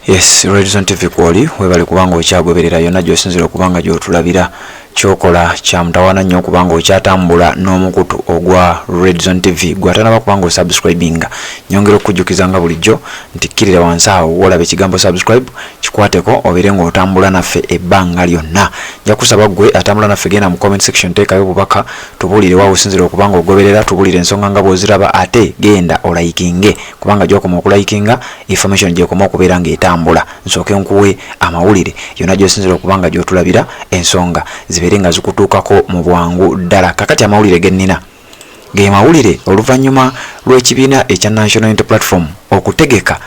Yes, Radio TV kwoli webali kubanga okyagoberera yonna gy'osinzira okubanga gy'otulabira kyokola kya mutawaana nnyo okubanga okyatambula n'omukutu ogwa Radio TV gwatanaba kubanga osubscribinga nyongera okujjukiza nga bulijjo nti kkirira wansi awo wolaba ekigambo subscribe kikwateko obere ng'otambula naffe ebbanga lyonna. Nja kusaba ggwe atambula naffe genda mu comment section teekayo bubaka tubuulire waawe osinzira okubanga ogoberera tubuulire ensonga nga bw'oziraba ate genda olayikinge kubanga gy'okoma okulayikinga information gy'ekoma okubeera ng'etambula. Nsooke nkuwe amawulire yonna gy'osinzira okubanga gy'otulabira ensonga zibeere nga zikutuukako mu bwangu ddala. Kakati amawulire gennina ge mawulire oluvannyuma lw'ekibiina ekya National Unity Platform okutegeka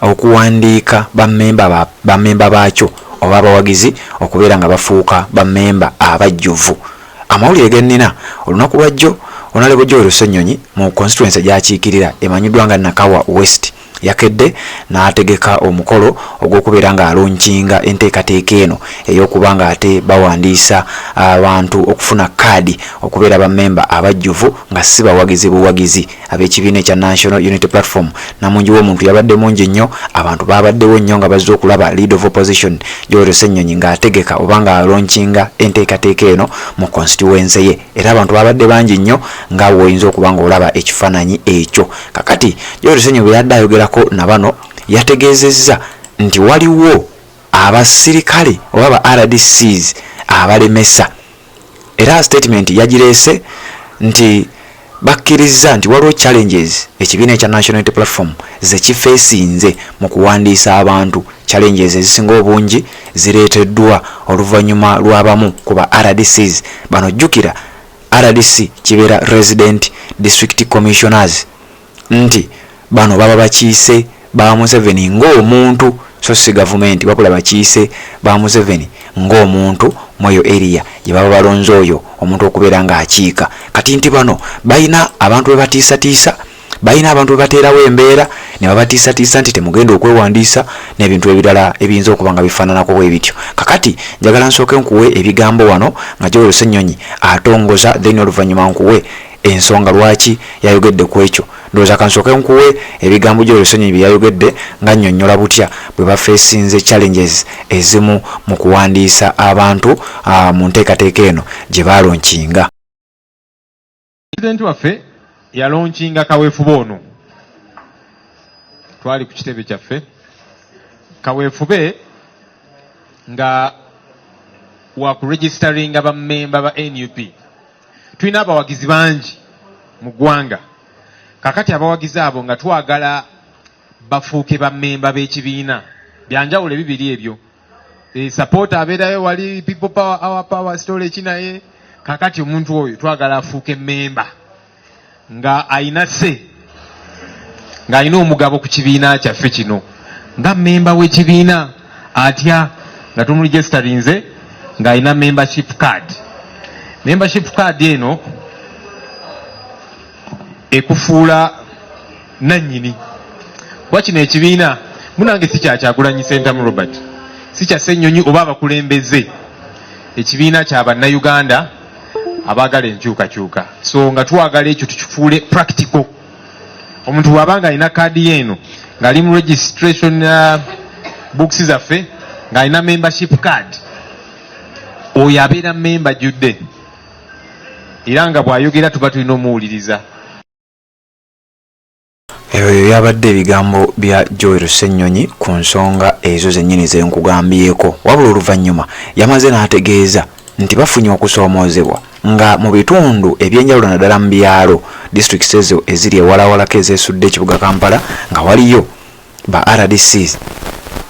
okuwandiika bammemba baakyo oba abawagizi okubeera nga bafuuka bammemba abajjuvu. Amawulire gennina olunaku lwajjo Honorable Joel Ssenyonyi mu constituency gy'akiikirira emanyiddwa nga Nakawa West yakedde n'ategeka omukolo ogw'okubeera nga alonkinga enteekateeka eno ey'okubanga ate bawandiisa abantu okufuna kaadi okubeera bammemba abajjuvu nga si bawagizi buwagizi ab'ekibiina ekya National Unity Platform. Namungi w'omuntu yabadde mungi nnyo, abantu babaddewo nnyo nga bazze okulaba leader of opposition Joel Ssenyonyi ng'ategeka oba nga alonkinga enteekateeka eno mu constituency ye, era abantu babadde bangi nnyo nga woyinza okuba nga olaba ekifaananyi ekyo. Kakati Joel Ssenyonyi bwe yadde ayogerako na bano yategeezezza nti waliwo abasirikale oba ba RDCs abalemesa, era statement yagireese nti bakkiriza nti waliwo challenges ekibiina ekya National Unity Platform ze kifeesinze mu kuwandiisa abantu. Challenges ezisinga obungi zireeteddwa oluvannyuma lw'abamu ku ba RDCs. Bano jjukira RDC kibeera Resident District Commissioners, nti bano baba bakiise ba Museveni ng'omuntu, so si gavumenti wabula bakiise ba Museveni ng'omuntu mweyo area gye baba balonze oyo omuntu okubeera ng'akiika. Kati nti bano balina abantu be batiisatiisa, balina abantu be bateerawo embeera ne babatiisatiisa nti temugenda okwewandiisa n'ebintu ebirala ebiyinza okuba nga bifaananako bwe bityo. Kakati njagala nsooke nkuwe ebigambo wano nga Joel Ssenyonyi atongoza then oluvannyuma nkuwe ensonga lwaki yayogedde ku ekyo. Ndowooza kansooke nkuwe ebigambo Joel Ssenyonyi bye yayogedde nga nnyonnyola butya bwe bafeesinze challenges ezimu mu kuwandiisa abantu mu nteekateeka eno gye balonkinga. Pulezidenti waffe yalonkinga kaweefube ono, twali ku kitebe kyaffe kaweefube nga wakuregisteringa bammemba ba NUP. Tulina abawagizi bangi mu ggwanga, kakati abawagizi abo nga twagala bafuuke bammemba b'ekibiina byanjawulo bibiri ebyo. Support abeerayo wali people power our power story kinaye, kakati omuntu oyo twagala afuuke mmemba nga ayina se nga ayina omugabo ku kibiina kyaffe kino nga mmemba w'ekibiina atya nga tumuregisterinze nga ayina membership card. Membership card eno ekufuula nannyini wakino ekibiina. Munange si kya Kyagulanyi Ssentamu Robert, si kya Ssenyonyi oba abakulembeze, ekibiina kya bannayuganda abaagala enkyukakyuka. So nga twagala ekyo tukifuule practical. Omuntu bw'abanga alina kaadi yeeno ng'ali mu registration books zaffe ng'alina membership card, oyo abeera memba jjudde, era nga bw'ayogera tuba tulina omuwuliriza. Ebyo yabadde ebigambo bya Joel Ssenyonyi ku nsonga ezo zennyini ze nkugambyeko. Wabula oluvannyuma yamaze n'ategeeza nti bafunye okusoomoozebwa nga mu bitundu ebyenjawulo naddala mu byalo districts ezo eziri ewalawalako ezeesudde ekibuga Kampala nga waliyo ba RDCs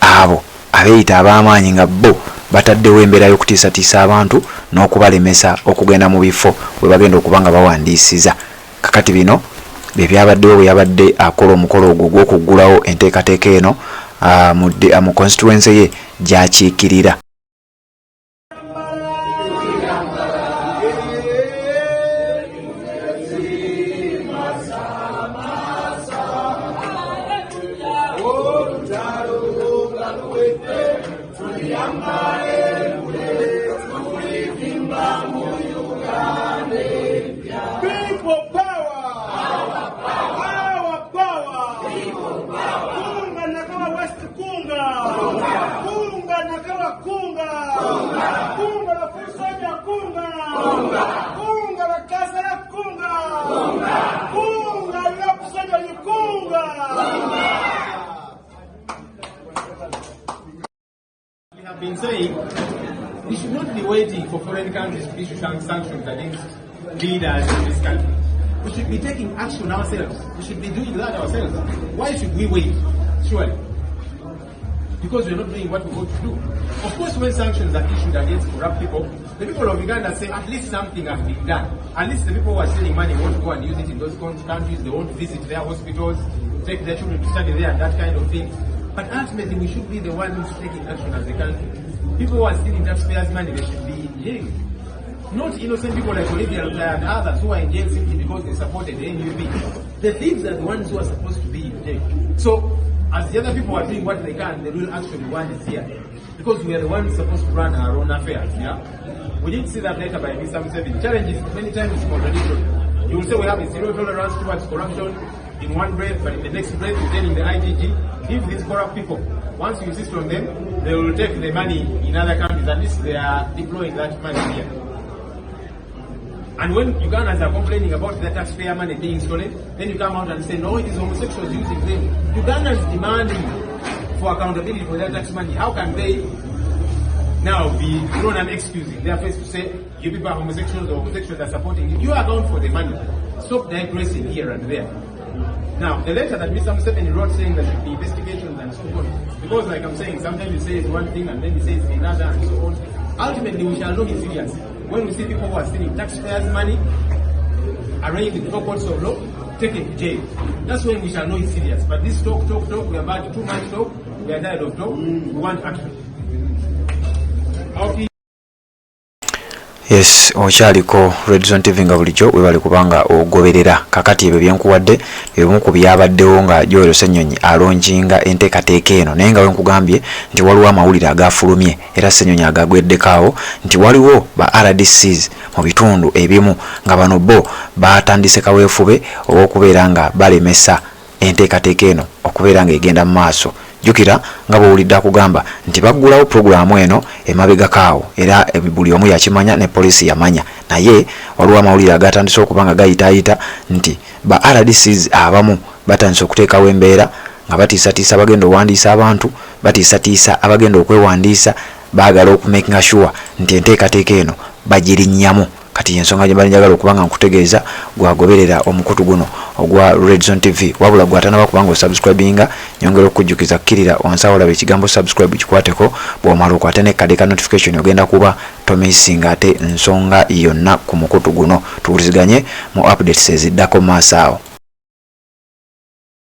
abo abeeyita ab'amaanyi nga bo bataddewo embeera y'okutiisatiisa abantu n'okubalemesa okugenda mu bifo bwe bagenda okuba nga bawandiisiza. Kakati bino bye byabaddewo bwe yabadde akola omukolo ogwo gw'okuggulawo enteekateeka eno mu constituency ye gy'akiikirira. Kunga Nakawa West Kunga. Kama kunga la fusanya kunga la kasa ya kunga la kusanya ni kunga. We have been saying we should not be waiting for foreign countries to issue sanctions against leaders in this country. We should be taking action ourselves. We should be doing that ourselves. Why should we wait? Surely. Because we're not doing what we want to do. Of course, when sanctions are issued against corrupt people, the people of Uganda say at least something has been done. At least the people who are stealing money want to go and use it in those countries. They want to visit their hospitals, take their children to study there and that kind of thing. But ultimately, we should be the ones taking action as a country. People who are stealing taxpayers' money, they should be in jail. Not innocent people like Olivia and others who are in jail simply because they supported the NUP. The thieves are the ones who are supposed to be in jail. So, as the other people are doing what they can, the real action one is here. Because we are the ones supposed to run our own affairs, yeah? We didn't see that later by Mr. Museveni. Challenges, many times it's contradictory. You will say we have a zero tolerance towards corruption in one breath, but in the next breath you're telling the IGG, give these corrupt people. Once you insist on them, they will take the money in other countries. At least they are deploying that money here. And when Ugandans are complaining about their taxpayer money being stolen, then you come out and say, no, it is homosexuals using them. Ugandans demanding for accountability for their tax money. How can they now be thrown and excusing their face to say, you people are homosexuals or homosexuals are supporting you? You account for the money. Stop digressing here and there. Now, the letter that Mr. Museveni wrote saying there should be investigations and so on, because like I'm saying, sometimes he says one thing and then he says another and so on. Ultimately, we shall know his serious. When we see people who are stealing taxpayers' money, arraigned in 4 courts of law, taken to jail, that's when we shall know it's serious. But this talk, we are about too much talk, we are tired of talk, we want action. Okay. Yes, okyaliko Red Zone TV nga bulijjo webali kubanga ogoberera kakati ebyo byenkuwadde ebimu ku byabaddewo nga Joel Ssenyonyi alonjinga enteekateeka eno naye nga wenkugambye nti waliwo amawulire agafulumye era Ssenyonyi agagweddekaawo nti waliwo ba RDCs mu bitundu ebimu nga bano bo batandise kaweefube okubeera nga balemesa enteekateeka eno okubeera nga egenda mu maaso. Jukira nga bw'owulidde akugamba nti baggulawo pulogulaamu eno emabegakaawo era buli omu yakimanya ne poliisi yamanya naye waliwo amawulire agatandise okuba nga gayitaayita nti ba RDCs abamu batandise okuteekawo embeera nga batiisatiisa abagenda owandiisa abantu batiisatiisa abagenda okwewandiisa baagala okumakinga sure nti enteekateeka eno bagirinnyamu. Kati ensonga gye njagala okuba nga nkutegeeza gwagoberera omukutu guno ogwa Red Zone TV wabula gwatanaba kubanga osubscribinga nyongera okujjukiza kkirira wansi awo olaba ekigambo subscribe kikwateko bw'omala okwate n'ekkade ka notification ogenda kuba tomisinga ate ensonga yonna ku mukutu guno tuwuliziganye mu updates eziddako maaso awo.